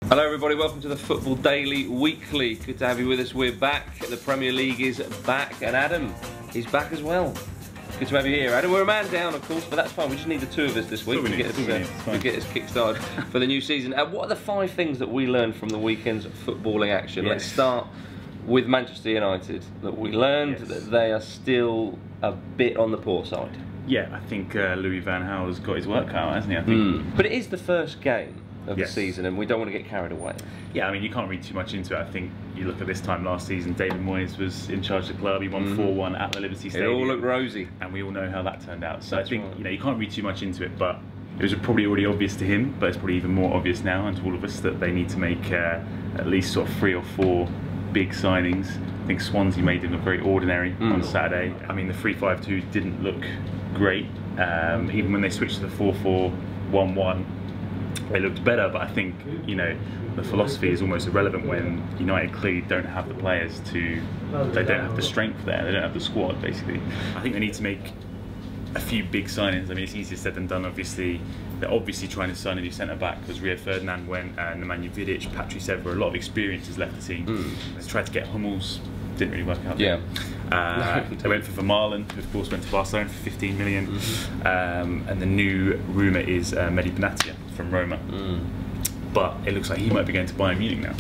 Hello everybody, welcome to the Football Daily Weekly. Good to have you with us. We're back. The Premier League is back, and Adam is back as well. Good to have you here, Adam. We're a man down, of course, but that's fine. We just need the two of us this week to get us kick-started for the new season. What are the 5 things that we learned from the weekend's footballing action? Let's start with Manchester United. That we learned that they are still a bit on the poor side. Yeah, I think Louis van Gaal's got his work cut out, hasn't he? I think. But it is the first game of the season, and we don't want to get carried away. Yeah, I mean, you can't read too much into it. I think you look at this time last season, David Moyes was in charge of the club. He won 4-1 at the Liberty Stadium. It all looked rosy, and we all know how that turned out. So I think you can't read too much into it, but it was probably already obvious to him, but it's probably even more obvious now and to all of us that they need to make at least sort of 3 or 4 big signings. I think Swansea made him look very ordinary on Saturday. I mean, the 3-5-2 didn't look great. Even when they switched to the 4-4-1-1, they looked better, but I think, the philosophy is almost irrelevant when United clearly don't have the players they don't have the strength there, they don't have the squad, basically. I think they need to make a few big signings. I mean, it's easier said than done, obviously. They're obviously trying to sign a new centre-back because Rio Ferdinand went, Nemanja Vidic, Patrick Evra, a lot of experience has left the team. They tried to get Hummels, didn't really work out. Yeah. They went for Vermaelen, who of course went to Barcelona for 15 million. And the new rumour is Mehdi Benatia from Roma. But it looks like he might be going to Bayern Munich now.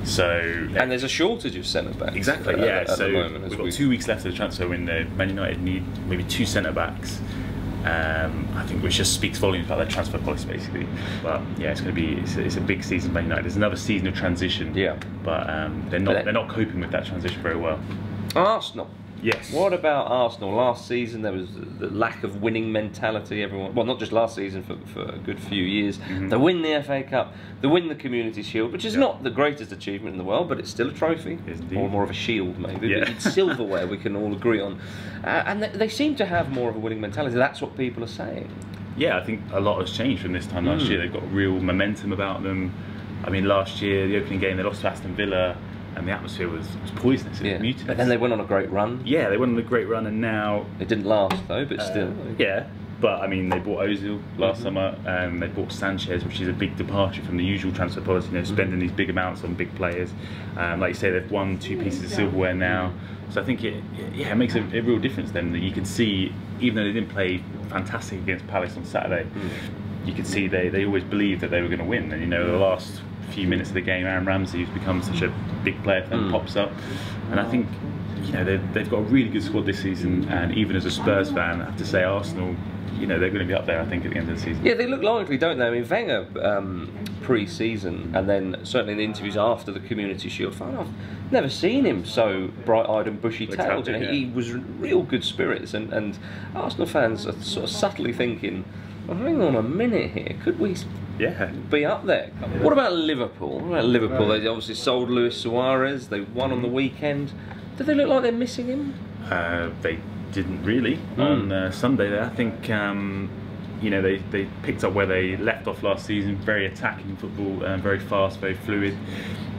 So, and there's a shortage of centre-backs. Exactly, at so the moment, we've got 2 weeks left of the transfer window. Man United need maybe 2 centre-backs. I think which just speaks volumes about their transfer policy, basically. But yeah, it's going to be it's a big season for Man United. There's another season of transition. Yeah, but they're not coping with that transition very well. Arsenal. Yes. What about Arsenal? Last season there was the lack of winning mentality. Everyone, well, not just last season, for a good few years. They win the FA Cup, they win the Community Shield, which is not the greatest achievement in the world, but it's still a trophy, or more of a shield, maybe. It's silverware, we can all agree on. And they seem to have more of a winning mentality. That's what people are saying. Yeah, I think a lot has changed from this time last year. They've got real momentum about them. I mean, last year, the opening game, they lost to Aston Villa, and the atmosphere was poisonous. It was mutinous. But then they went on a great run. Yeah, they went on a great run, and now it didn't last though. But still, yeah. But I mean, they bought Ozil last summer. They bought Sanchez, which is a big departure from the usual transfer policy. Spending these big amounts on big players. Like you say, they've won 2 pieces of silverware now. So I think it makes a real difference. Then that you can see, even though they didn't play fantastic against Palace on Saturday, you could see they always believed that they were going to win. And the last few minutes of the game, Aaron Ramsey, who's become such a big player, then pops up, and I think they've got a really good squad this season. And even as a Spurs fan, I have to say Arsenal, they're going to be up there, I think, at the end of the season. Yeah, they look likely, don't they? I mean, Wenger pre-season, and then certainly in the interviews after the Community Shield final, I've never seen him so bright-eyed and bushy-tailed. He was real good spirits, and Arsenal fans are sort of subtly thinking, well, hang on a minute here, could we be up there? What about Liverpool? They obviously sold Luis Suarez, they won on the weekend. Do they look like they're missing him? They didn't really on Sunday there. I think they picked up where they left off last season. Very attacking football, very fast, very fluid.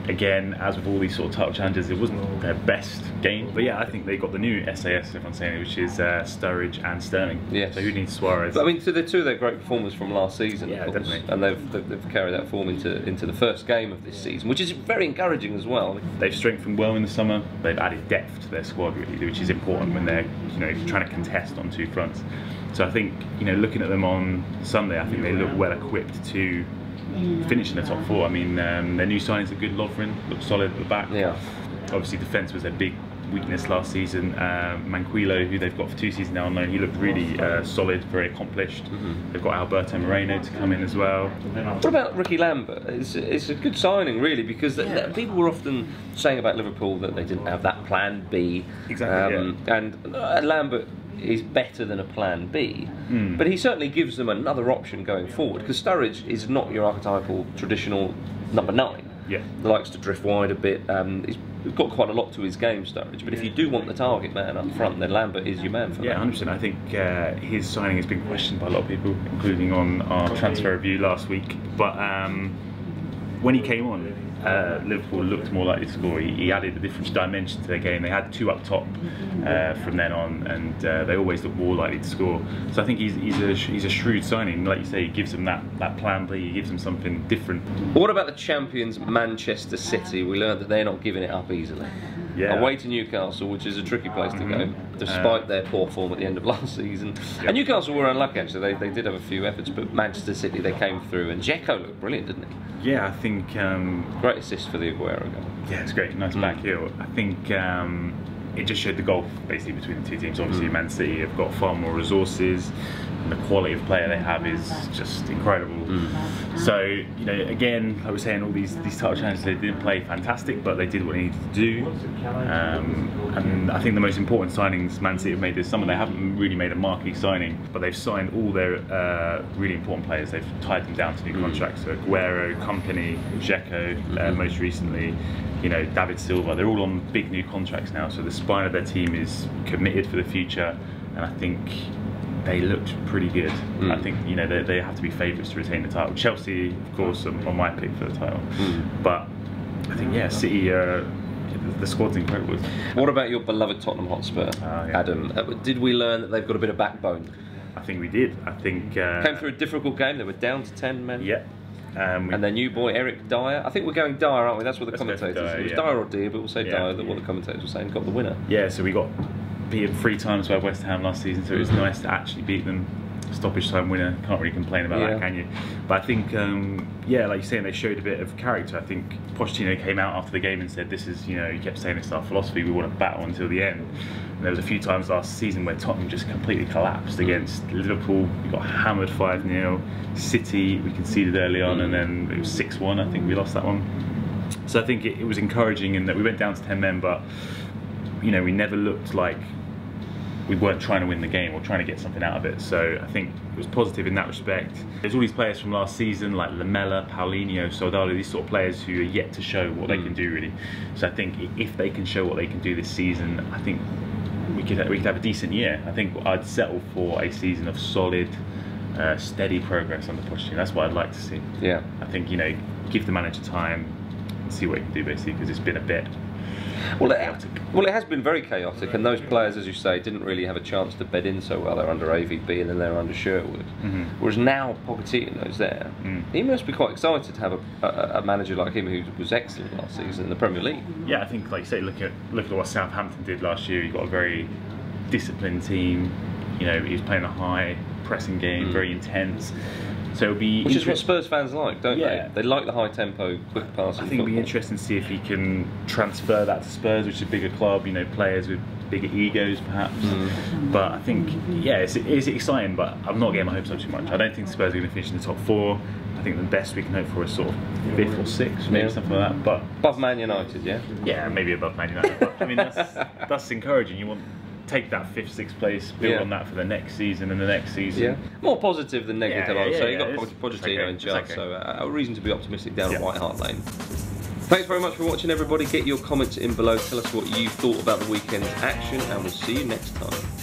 Again, as with all these sort of title challenges, it wasn't their best game. But yeah, I think they got the new SAS, if I'm saying it, which is Sturridge and Sterling. Yes. So who needs Suarez? But I mean, they're 2 of their great performers from last season. Yeah, definitely. And they've carried that form into the first game of this season, which is very encouraging as well. They've strengthened well in the summer. They've added depth to their squad, really, which is important when they're trying to contest on 2 fronts. So I think looking at them on Sunday, I think they look well equipped to finish in the top 4. I mean, their new signings are good. Lovren looks solid at the back. Yeah. Obviously, defence was their big weakness last season. Manquillo, who they've got for 2 seasons now on loan, he looked really solid, very accomplished. They've got Alberto Moreno to come in as well. What about Ricky Lambert? It's a good signing, really, because people were often saying about Liverpool that they didn't have that plan B. Exactly. And Lambert is better than a plan B, but he certainly gives them another option going forward, because Sturridge is not your archetypal traditional number 9. He likes to drift wide a bit. He's got quite a lot to his game, Sturridge, but if you do want the target man up front, then Lambert is your man for that. 100%. I think his signing has been questioned by a lot of people, including on our transfer review last week, but when he came on, Liverpool looked more likely to score. He added a different dimension to their game. They had 2 up top from then on, and they always look more likely to score. So I think he's a shrewd signing. Like you say, he gives them that plan B. He gives them something different. What about the champions Manchester City? We learned that they're not giving it up easily. Yeah. Away to Newcastle, which is a tricky place to go, despite their poor form at the end of last season. Yep. And Newcastle were unlucky, actually. They did have a few efforts, but Manchester City, they came through, and Dzeko looked brilliant, didn't he? Yeah, I think... great assist for the Aguero goal. Yeah, it's great. Nice back heel. I think it just showed the gulf, basically, between the two teams. Obviously, Man City have got far more resources, and the quality of player they have is just incredible. So, you know, again, like I was saying, all these title challenges, they didn't play fantastic, but they did what they needed to do. And I think the most important signings Man City have made this summer, they haven't really made a marquee signing, but they've signed all their really important players. They've tied them down to new contracts. So Aguero, Company, Dzeko, most recently, you know, David Silva. They're all on big new contracts now. So the spine of their team is committed for the future, and I think they looked pretty good. I think, you know, they have to be favourites to retain the title. Chelsea, of course, are my pick for the title. But I think, yeah, City, the squad's incredible. What about your beloved Tottenham Hotspur, Adam? Did we learn that they've got a bit of backbone? I think we did. I think... came through a difficult game. They were down to 10 men. Yeah. And their new boy, Eric Dyer. I think we're going Dyer, aren't we? That's what the commentators... Dyer, it was Dyer or Dyer, but we'll say Dyer, what the commentators were saying, got the winner. Yeah, so we got beaten 3 times by West Ham last season, so it was nice to actually beat them. Stoppage time winner, can't really complain about that, can you? But I think, yeah, like you're saying, they showed a bit of character. I think Pochettino came out after the game and said, this is, you know, he kept saying it's our philosophy, we want to battle until the end. And there was a few times last season where Tottenham just completely collapsed against Liverpool. We got hammered 5-0. City, we conceded early on, and then it was 6-1, I think we lost that one. So I think it was encouraging in that we went down to 10 men, but, you know, we never looked like we weren't trying to win the game or trying to get something out of it. So I think it was positive in that respect. There's all these players from last season like Lamela, Paulinho, Soldado, these sort of players who are yet to show what they can do really. So I think if they can show what they can do this season, I think we could have a decent year. I think I'd settle for a season of solid, steady progress under Pochettino. That's what I'd like to see. Yeah. I think, you know, give the manager time and see what he can do basically, because it's been a bit chaotic. Well, it has been very chaotic, and those players, as you say, didn't really have a chance to bed in so well. They're under AVB and then they're under Sherwood. Whereas now Pochettino's there, he must be quite excited to have a manager like him who was excellent last season in the Premier League. Yeah, I think, like you say, look at what Southampton did last year. You've got a very disciplined team. You know, he was playing a high pressing game, very intense. So it'll be which is what Spurs fans like, don't they? They like the high tempo, quick passing. I think it'll be interesting to see if he can transfer that to Spurs, which is a bigger club. You know, players with bigger egos, perhaps. But I think, yeah, it's exciting. But I'm not getting my hopes up too much. I don't think Spurs are going to finish in the top 4. I think the best we can hope for is sort of 5th or 6th, maybe something like that. But above Man United, yeah, maybe above Man United. But I mean, that's encouraging. You want. Take that 5th, 6th place, build on that for the next season and the next season. More positive than negative, I would say. You've got Pochettino in charge, okay. So a reason to be optimistic down at White Hart Lane. Thanks very much for watching, everybody. Get your comments in below. Tell us what you thought about the weekend's action, and we'll see you next time.